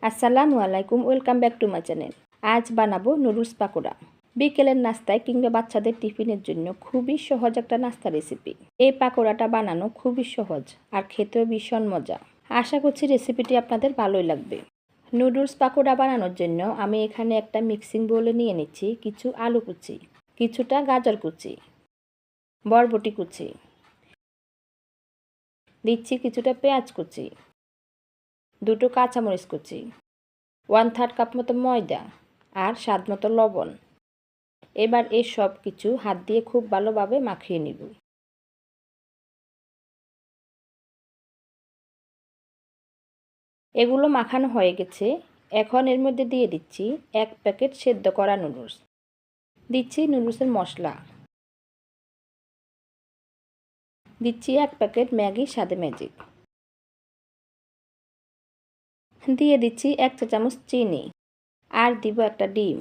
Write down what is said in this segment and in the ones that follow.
আসসালামু আলাইকুম, welcome back to my channel. আজ বানাবো নুডলস পাকোড়া। বিকেলের নাস্তায় কিংবা বাচ্চাদের টিফিনের জন্য খুবই সহজ একটা নাস্তা রেসিপি। এই পাকোড়াটা বানানো খুবই সহজ আর খেতেও ভীষণ মজা। আশা করছি রেসিপিটি আপনাদের ভালোই লাগবে। নুডলস পাকোড়া বানানোর জন্য আমি এখানে একটা মিক্সিং বোলে নিয়ে নিচ্ছি কিছু আলু কুচি, কিছুটা গাজর কুচি, বরবটি কুচি, দিচ্ছি কিছুটা পেঁয়াজ কুচি, দুটো কাঁচামরিচ কুচি, 1/3 কাপ মতো ময়দা আর স্বাদ মতো লবণ। এবার এই সব কিছু হাত দিয়ে খুব ভালোভাবে মাখিয়ে নিব। এগুলো মাখানো হয়ে গেছে। এখন এর মধ্যে দিয়ে দিচ্ছি 1 প্যাকেট সেদ্ধ করা নুডলস, দিচ্ছি নুডলসের মশলা, দিচ্ছি 1 প্যাকেট ম্যাগি স্বাদে ম্যাজিক, দিয়ে দিচ্ছি 1 চা চামচ চিনি আর দিব একটা ডিম।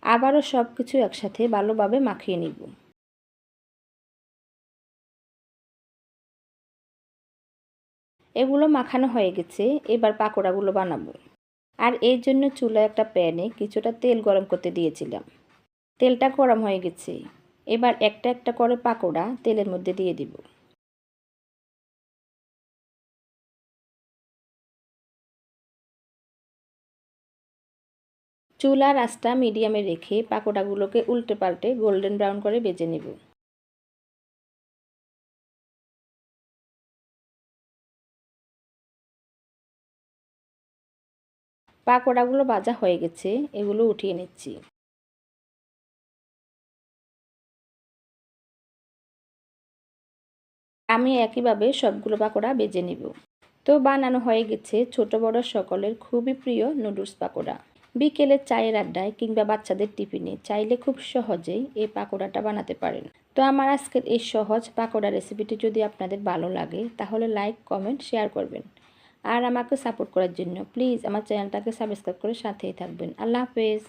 আবারও সব কিছু একসাথে ভালোভাবে মাখিয়ে নিব। এগুলো মাখানো হয়ে গেছে। এবার পাকোড়াগুলো বানাবো। আর এর জন্য চুলায় একটা প্যানে কিছুটা তেল গরম করতে দিয়েছিলাম। তেলটা গরম হয়ে গেছে। এবার একটা একটা করে পাকোড়া তেলের মধ্যে দিয়ে দিব। চুলার আঁচটা মিডিয়ামে রেখে পাকোড়াগুলোকে উল্টে পাল্টে গোল্ডেন ব্রাউন করে ভেজে নেব। পাকোড়াগুলো ভাজা হয়ে গেছে, এগুলো উঠিয়ে নিচ্ছি। আমি একইভাবে সবগুলো পাকোড়া ভেজে নেব। তো বানানো হয়ে গেছে ছোট বড় সকলের খুবই প্রিয় নুডলস পাকোড়া। বিকেলের চায়ের আড্ডায় কিংবা বাচ্চাদের টিফিনে চাইলে খুব সহজেই এই পাকোড়াটা বানাতে পারেন। তো আমার আজকের এই সহজ পাকোড়া রেসিপিটি যদি আপনাদের ভালো লাগে তাহলে লাইক, কমেন্ট, শেয়ার করবেন। আর আমাকে সাপোর্ট করার জন্য প্লিজ আমার চ্যানেলটাকে সাবস্ক্রাইব করে সাথেই থাকবেন। আল্লাহ হাফেজ।